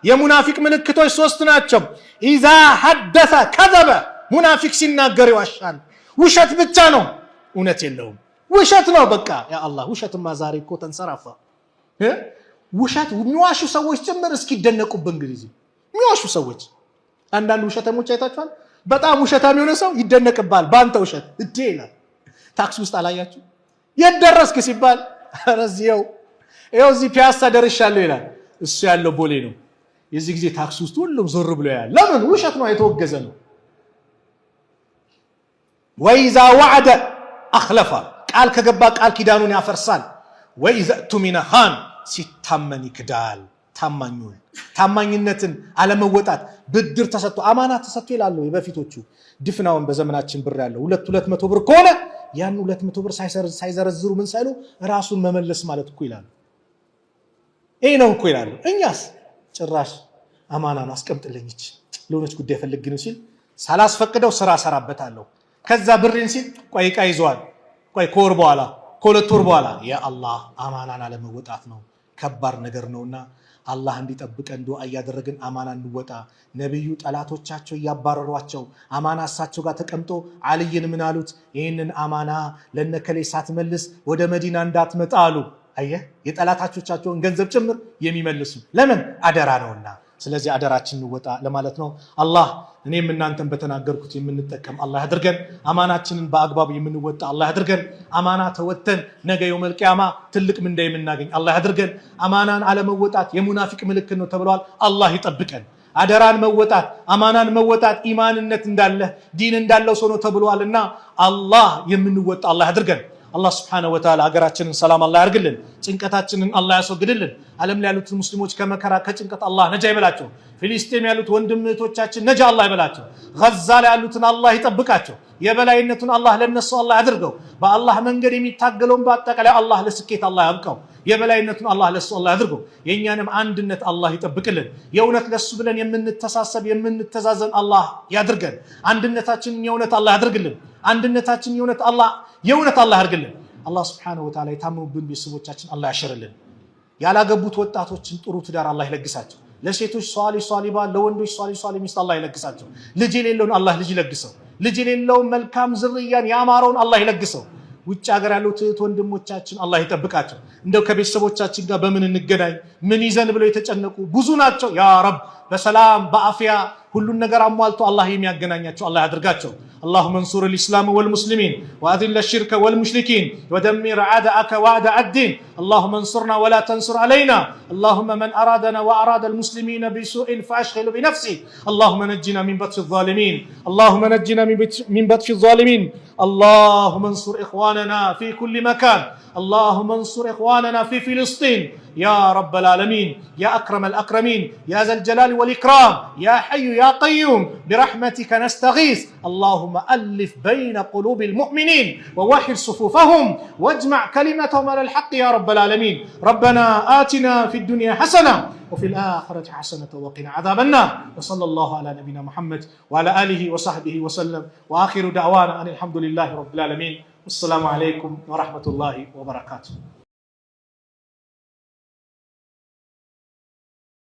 የሙናፊቅ ምልክቶች ሶስት ናቸው። ኢዛ ሐደሰ ከዘበ ሙናፊቅ ሲናገር ይዋሻል። ውሸት ብቻ ነው፣ እውነት የለውም። ውሸት ነው በቃ። ያ አላህ ውሸትማ ዛሬ እኮ ተንሰራፋ። ውሸት የሚዋሹ ሰዎች ጭምር እስኪደነቁብን እንግዲህ የሚዋሹ ሰዎች አንዳንድ ውሸተሞች አይታችኋል። በጣም ውሸታም የሆነ ሰው ይደነቅባል ባንተ ውሸት እዴ ይላል። ታክሲ ውስጥ አላያችሁ? የደረስክ ሲባል ረዚያው ይኸው እዚህ ፒያሳ ደርሻለሁ ይላል። እሱ ያለው ቦሌ ነው። የዚህ ጊዜ ታክሲ ውስጥ ሁሉም ዞር ብሎ ያያል። ለምን? ውሸት ነው፣ የተወገዘ ነው። ወኢዛ ወዐደ አኽለፈ ቃል ከገባ ቃል ኪዳኑን ያፈርሳል። ወኢዛ እቱሚነ ኻን ሲታመን ይክዳል። ታማኝነትን አለመወጣት ብድር ተሰጥቶ አማና ተሰጥቶ ይላሉ የበፊቶቹ። ድፍናውን በዘመናችን ብር ያለው 200 ብር ከሆነ ያን 200 ብር ሳይዘረዝሩ ምን ሳይሉ ራሱን መመለስ ማለት እኮ ይላሉ። ይሄ ነው እኮ ይላሉ። እኛስ ጭራሽ አማናን አስቀምጥልኝች ለሆነች ጉዳይ ፈልግ ነው ሲል ሳላስፈቅደው ስራ ሰራበታለሁ። ከዛ ብሬን ሲል ቆይ ዕቃ ይዟል፣ ቆይ ከወር በኋላ ከሁለት ወር በኋላ ያ አላህ አማናን አለመወጣት ነው። ከባድ ነገር ነውና አላህ እንዲጠብቀን ዱዓ እያደረግን አማና እንወጣ። ነብዩ ጠላቶቻቸው እያባረሯቸው አማና እሳቸው ጋር ተቀምጦ አልይን ምን አሉት? ይህንን አማና ለነከሌ ሳትመልስ ወደ መዲና እንዳትመጣ አሉ። አየህ የጠላታቾቻቸውን ገንዘብ ጭምር የሚመልሱ ለምን? አደራ ነውና። ስለዚህ አደራችን እንወጣ ለማለት ነው። አላህ እኔም እናንተን በተናገርኩት የምንጠቀም አላህ ያድርገን። አማናችንን በአግባቡ የምንወጣ አላህ ያድርገን። አማና ተወተን ነገ የውመል ቂያማ ትልቅ ምንዳ የምናገኝ አላህ ያድርገን። አማናን አለመወጣት የሙናፊቅ ምልክት ነው ተብሏል። አላህ ይጠብቀን። አደራን መወጣት አማናን መወጣት ኢማንነት እንዳለ ዲን እንዳለው ሰው ነው ተብሏልና አላህ የምንወጣ አላህ ያድርገን። አላህ Subhanahu Wa Ta'ala ሀገራችንን ሰላም አላህ ያርግልን። ጭንቀታችንን አላህ ያስወግድልን። ዓለም ላይ ያሉት ሙስሊሞች ከመከራ ከጭንቀት አላህ ነጃ ይበላቸው። ፊሊስጤም ያሉት ወንድም እህቶቻችን ነጃ አላህ ይበላቸው። ጋዛ ላይ ያሉትን አላህ ይጠብቃቸው። የበላይነቱን አላህ ለነሱ አላህ ያድርገው። በአላህ መንገድ የሚታገለውን በአጠቃላይ አላህ ለስኬት አላህ ያብቃው። የበላይነቱን አላህ ለሱ አላህ ያድርገው። የኛንም አንድነት አላህ ይጠብቅልን። የእውነት ለሱ ብለን የምንተሳሰብ የምንተዛዘን አላህ ያድርገን። አንድነታችንን የእውነት አላህ ያድርግልን። አንድነታችንን የእውነት አላህ ያድርግልን። አላህ Subhanahu Wa Ta'ala የታመሙብን ቤተሰቦቻችን አላህ ያሽርልን። ያላገቡት ወጣቶችን ጥሩ ትዳር አላህ ይለግሳቸው። ለሴቶች ሷሊ ባል ለወንዶች ሷሊ ሚስት አላህ ይለግሳቸው። ልጅ የሌለውን አላህ ልጅ ይለግሰው። ልጅ የሌለውን መልካም ዝርያን ያማረውን አላህ ይለግሰው። ውጭ ሀገር ያሉት ወንድሞቻችን አላህ ይጠብቃቸው። እንደው ከቤተሰቦቻችን ጋር በምን እንገናኝ ምን ይዘን ብለው የተጨነቁ ብዙ ናቸው። ያ ረብ በሰላም በአፍያ ሁሉን ነገር አሟልቶ አላህ የሚያገናኛቸው አላህ ያድርጋቸው። اللهم انصر الإسلام والمسلمين وأذل الشرك والمشركين ودمر أعداءك وأعداء الدين. اللهم انصرنا ولا تنصر علينا. اللهم من أرادنا وأراد المسلمين بسوء فأشغل بنفسه. اللهم نجنا من بطش الظالمين. اللهم نجنا من بطش الظالمين. اللهم انصر إخواننا في كل مكان. اللهم انصر إخواننا في فلسطين يا رب العالمين يا أكرم الأكرمين يا ذا الجلال والإكرام يا حي يا قيوم برحمتك نستغيث. اللهم ألف بين قلوب المؤمنين ووحد صفوفهم واجمع كلمتهم على الحق يا رب العالمين. ربنا آتنا في الدنيا حسنة وفي الآخرة حسنة وقنا عذاب النار. وصلى الله على نبينا محمد وعلى آله وصحبه وسلم وآخر دعوانا أن الحمد لله رب العالمين. والسلام عليكم ورحمة الله وبركاته.